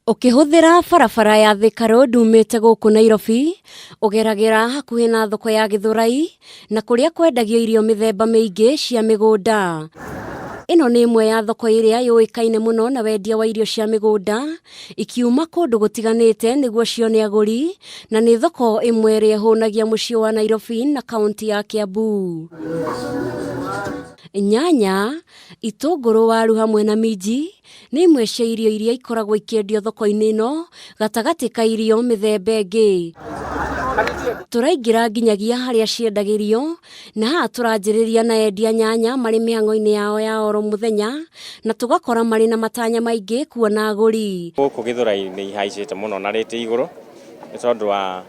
Ukihũthĩra barabara ya Thika Road umĩte gũkũ Nairobi, ũgeragĩra hakuhĩ na thoko ya Gĩthũrai na kũrĩa kwendagio irio mĩthemba mĩingĩ cia mĩgũnda. Ĩno nĩ ĩmwe ya thoko ĩrĩa yũĩkaine mũno na wendia wa irio cia mĩgũnda, ikiuma kũndũ gũtiganĩte nĩguo cione agũri, na nĩ thoko ĩmwe ĩrĩa ĩhũnagia mũciĩ wa Nairobi na kaunti ya Kiambu. Nyanya, itũngũrũ, waru hamwe na minji nĩ imwe cia irio iria ikoragwo ikĩendio thoko-inĩ ĩno gatagatĩ ka irio mĩthemba ĩngĩ. Tũraingĩra nginyagia harĩa ciendagĩrio, na haha tũranjĩrĩria na endia nyanya marĩ mĩhang'o-inĩ yao ya oro mũthenya, na tũgakora marĩ na matanya maingĩ kuona agũri. Gũkũ Gĩthũrai nĩ ihaicĩte mũno na rĩti igũrũ, nĩ tondũ wa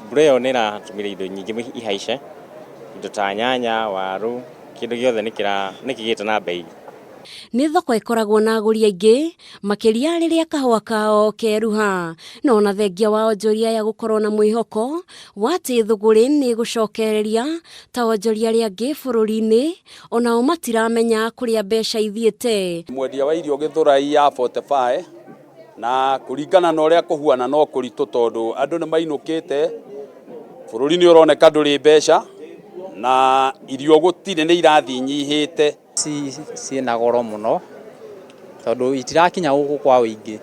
mbura ĩyo nĩ ĩratũmire indo nyingĩ ihaice, indo ta nyanya, waru, kĩndũ gĩothe nĩ kĩgĩte na bei. Nĩ thoko ĩkoragwo na agũri aingĩ, makĩria rĩrĩa kahũa kao keruha, no na thengia wa onjoria ya gũkorwo na mwĩhoko wa atĩ thũgũrĩ nĩ gũcokereria ta onjoria arĩa angĩ bũrũri-inĩ, onao matiramenya kũrĩa mbeca ithiĩte. Mwendia wa irio Gĩthũrai ya 45, na kũringana na ũrĩa kũhuana no kũritũ tondũ andũ nĩ mainũkĩte, bũrũri nĩ ũroneka ndũrĩ mbeca na irio gũtirĩ nĩ irathiĩ nyihĩte. Ciĩna goro mũno tondũ itirakinya gũkũ kwa ũingĩ,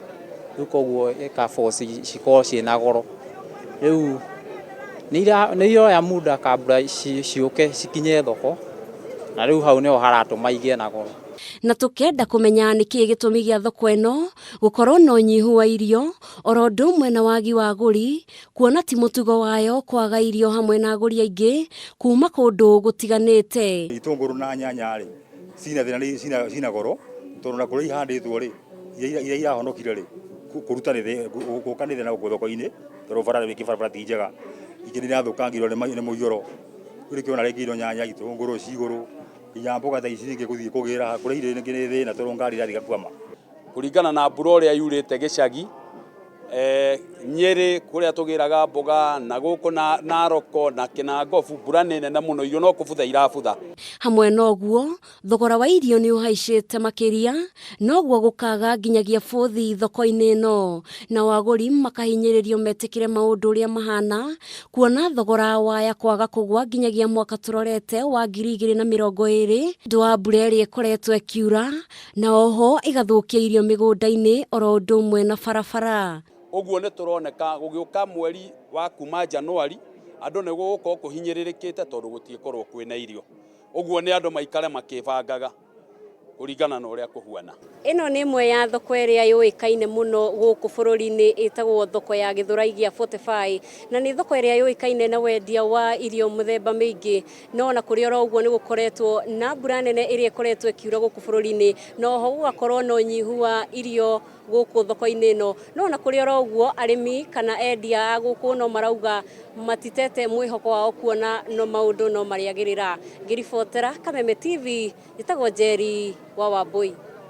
rĩu koguo ikabo cikorwo ciĩna goro. Rĩu nĩ iroya muda kabla ciũke cikinye thoko, na rĩu hau nĩho haratũma igĩe na goro. Na tũkenda kũmenya nĩkĩĩ gĩtũmi gĩa thoko ĩno gũkorwo na ũnyihu wa irio, oro ũndũ ũmwe na wagi wa agũri, kuona ti mũtugo wayo kwaga irio hamwe na agũri aingĩ kuma kũndũ gũtiganĩte. Itũngũrũ na nyanya rĩ cina thĩna, cina goro tondũ na kũrĩa ihandĩtwo rĩ, iria irahonokire rĩ, kũruta gũka nĩ thĩna gũkũ thoko-inĩ tondũ barabara ti njega, ingĩ nĩ irathũkangirwo nĩ mũiyũro. Rĩu kĩona rĩngĩ indo nyanya, itũngũrũ, cigũrũ, nginya mboga ta ici ingĩ gũthiĩ kũgĩra kũrĩa irio ingĩ nĩ thĩna tondũ ngari irathiĩ gakwama. Kũringana na mbura ũrĩa yurĩte gĩcagi, Nyĩrĩ kũrĩa tũgĩraga mboga na gũkũ na Naroko na Kinangobu, mbura nĩ nene mũno, irio no kũbutha irabutha. Hamwe noguo thogora wa irio nĩ ũhaicĩte makĩria, noguo gũkaga nginyagia bũthi thoko-inĩ ĩno, na agũri makahinyĩrĩrio metĩkĩre maũndũ ũrĩa mahana, kuona thogora waya kwaga kũgwa nginyagia mwaka tũrorete wa 2020 nĩ wa mbura ĩrĩa ĩkoretwo ĩkiura, na oho ĩgathũkia irio mĩgũnda-inĩ oro ũndũ ũmwe na barabara. Ũguo nĩ tũroneka gũgĩũka mweri wa kuma Januari, andũ nĩ gũgũkorwo kũhinyĩrĩrĩkĩte tondũ gũtiĩkorwo kwĩna irio. Ũguo nĩ andũ maikare makĩbangaga kũringana na ũrĩa kũhuana. Ĩno nĩ ĩmwe ya thoko ĩrĩa yũĩkaine mũno gũkũ bũrũri-inĩ ĩtagwo thoko ya Gĩthũrai gĩa 45, na nĩ thoko ĩrĩa yũĩkaine na wendia wa irio mũthemba mĩingĩ, no na kũrĩ oro ũguo nĩ gũkoretwo na mbura nene ĩrĩa ĩkoretwo ĩkiura gũkũ bũrũri-inĩ, na oho gũgakorwo na ũnyihu wa irio gũkũ thoko-inĩ ĩno, no na kũrĩ oro ũguo arĩmi kana endia a gũkũ no marauga matitete mwĩhoko wao kuona no maũndũ no marĩagĩrĩra. Ngĩribotera Kameme TV, njĩtagwo Njeri wa Wambui.